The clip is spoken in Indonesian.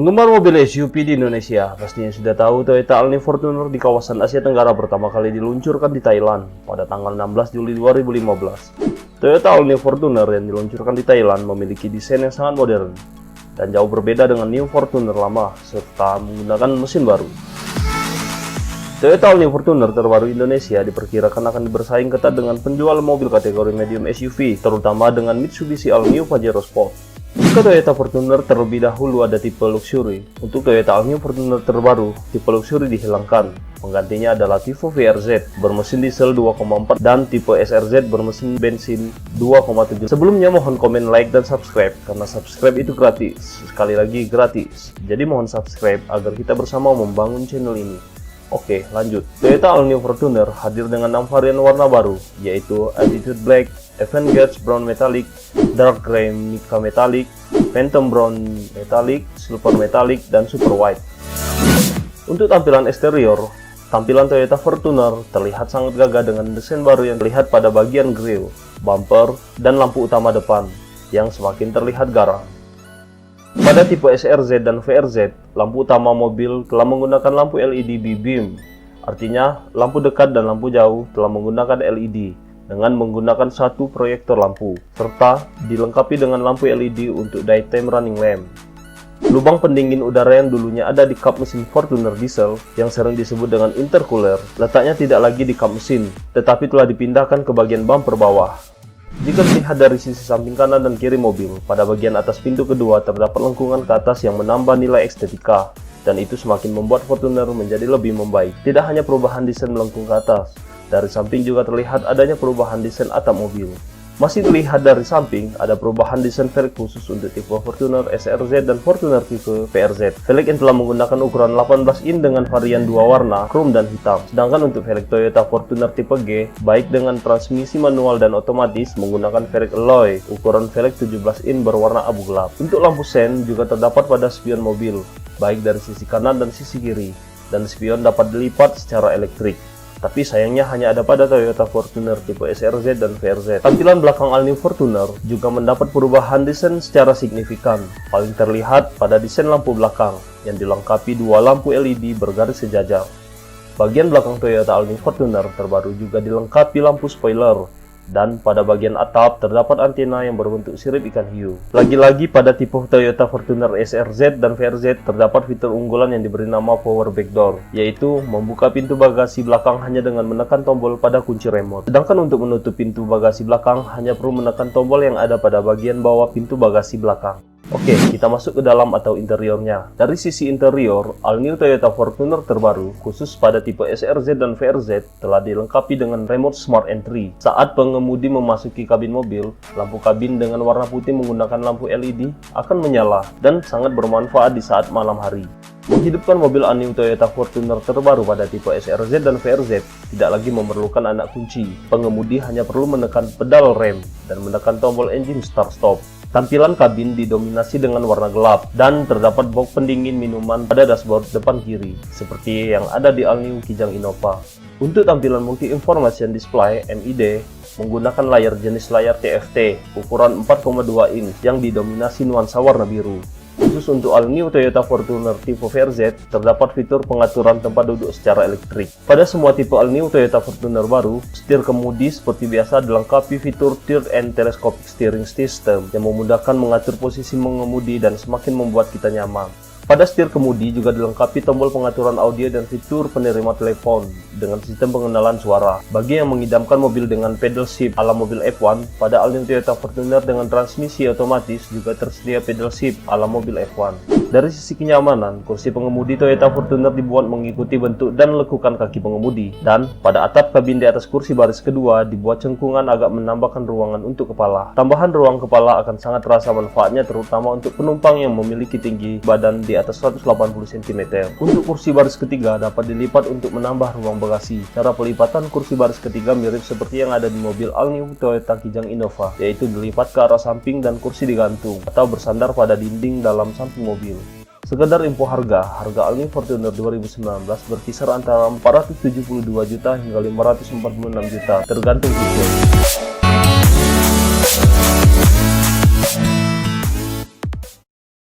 Penggemar mobil SUV di Indonesia pastinya sudah tahu Toyota Alni Fortuner di kawasan Asia Tenggara pertama kali diluncurkan di Thailand pada tanggal 16 Juli 2015. Toyota Alni Fortuner yang diluncurkan di Thailand memiliki desain yang sangat modern dan jauh berbeda dengan New Fortuner lama serta menggunakan mesin baru. Toyota Alni Fortuner terbaru Indonesia diperkirakan akan bersaing ketat dengan penjual mobil kategori medium SUV, terutama dengan Mitsubishi All New Pajero Sport. Jika Toyota Fortuner terlebih dahulu ada tipe luxury, untuk Toyota All New Fortuner terbaru, tipe luxury dihilangkan. Penggantinya adalah tipe VRZ bermesin diesel 2,4 dan tipe SRZ bermesin bensin 2,7. Sebelumnya mohon komen, like, dan subscribe, karena subscribe itu gratis. Sekali lagi gratis. Jadi mohon subscribe agar kita bersama membangun channel ini. Oke, lanjut. Toyota All New Fortuner hadir dengan 6 varian warna baru, yaitu Attitude Black, Avengers Brown Metallic, Dark Grey Mica Metallic, Phantom Brown Metallic, Silver Metallic, dan Super White. Untuk tampilan eksterior, tampilan Toyota Fortuner terlihat sangat gagah dengan desain baru yang terlihat pada bagian grill, bumper, dan lampu utama depan yang semakin terlihat garang. Pada tipe SRZ dan VRZ, lampu utama mobil telah menggunakan lampu LED B-beam. Artinya, lampu dekat dan lampu jauh telah menggunakan LED dengan menggunakan satu proyektor lampu, serta dilengkapi dengan lampu LED untuk daytime running lamp. Lubang pendingin udara yang dulunya ada di kap mesin Fortuner diesel yang sering disebut dengan intercooler, letaknya tidak lagi di kap mesin, tetapi telah dipindahkan ke bagian bumper bawah. Jika dilihat dari sisi samping kanan dan kiri mobil, pada bagian atas pintu kedua terdapat lengkungan ke atas yang menambah nilai estetika, dan itu semakin membuat Fortuner menjadi lebih membaik. Tidak hanya perubahan desain melengkung ke atas, dari samping juga terlihat adanya perubahan desain atap mobil. Masih dilihat dari samping, ada perubahan desain velg khusus untuk tipe Fortuner SRZ dan Fortuner tipe VRZ. Velg yang telah menggunakan ukuran 18 in dengan varian dua warna, chrome dan hitam. Sedangkan untuk velg Toyota Fortuner tipe G, baik dengan transmisi manual dan otomatis, menggunakan velg alloy, ukuran velg 17 in berwarna abu gelap. Untuk lampu sen juga terdapat pada spion mobil, baik dari sisi kanan dan sisi kiri, dan spion dapat dilipat secara elektrik. Tapi sayangnya hanya ada pada Toyota Fortuner tipe SRZ dan VRZ. Tampilan belakang All New Fortuner juga mendapat perubahan desain secara signifikan. Paling terlihat pada desain lampu belakang yang dilengkapi dua lampu LED bergaris sejajar. Bagian belakang Toyota All New Fortuner terbaru juga dilengkapi lampu spoiler. Dan pada bagian atap terdapat antena yang berbentuk sirip ikan hiu. Lagi-lagi pada tipe Toyota Fortuner SRZ dan VRZ terdapat fitur unggulan yang diberi nama Power Back Door, yaitu membuka pintu bagasi belakang hanya dengan menekan tombol pada kunci remote. Sedangkan untuk menutup pintu bagasi belakang hanya perlu menekan tombol yang ada pada bagian bawah pintu bagasi belakang. Oke, kita masuk ke dalam atau interiornya. Dari sisi interior, All New Toyota Fortuner terbaru, khusus pada tipe SRZ dan VRZ, telah dilengkapi dengan remote smart entry. Saat pengemudi memasuki kabin mobil, lampu kabin dengan warna putih menggunakan lampu LED akan menyala dan sangat bermanfaat di saat malam hari. Menghidupkan mobil All New Toyota Fortuner terbaru pada tipe SRZ dan VRZ tidak lagi memerlukan anak kunci. Pengemudi hanya perlu menekan pedal rem dan menekan tombol engine start-stop. Tampilan kabin didominasi dengan warna gelap dan terdapat box pendingin minuman pada dashboard depan kiri, seperti yang ada di All New Kijang Innova. Untuk tampilan multi information display (MID), menggunakan layar jenis layar TFT ukuran 4,2 inch yang didominasi nuansa warna biru. Khusus untuk All New Toyota Fortuner tipe VRZ, terdapat fitur pengaturan tempat duduk secara elektrik. Pada semua tipe All New Toyota Fortuner baru, setir kemudi seperti biasa dilengkapi fitur Third and Telescopic Steering System yang memudahkan mengatur posisi mengemudi dan semakin membuat kita nyaman. Pada setir kemudi juga dilengkapi tombol pengaturan audio dan fitur penerima telepon dengan sistem pengenalan suara. Bagi yang mengidamkan mobil dengan pedal shift ala mobil F1, pada All New Toyota Fortuner dengan transmisi otomatis juga tersedia pedal shift ala mobil F1. Dari sisi kenyamanan, kursi pengemudi Toyota Fortuner dibuat mengikuti bentuk dan lekukan kaki pengemudi. Dan pada atap kabin di atas kursi baris kedua dibuat cengkungan agak menambahkan ruangan untuk kepala. Tambahan ruang kepala akan sangat terasa manfaatnya terutama untuk penumpang yang memiliki tinggi badan di atas 180 cm. Untuk kursi baris ketiga dapat dilipat untuk menambah ruang bagasi. Cara pelipatan kursi baris ketiga mirip seperti yang ada di mobil All New Toyota Kijang Innova, yaitu dilipat ke arah samping dan kursi digantung atau bersandar pada dinding dalam samping mobil. Sekedar info harga All New Fortuner 2019 berkisar antara 472 juta hingga 546 juta tergantung fitur.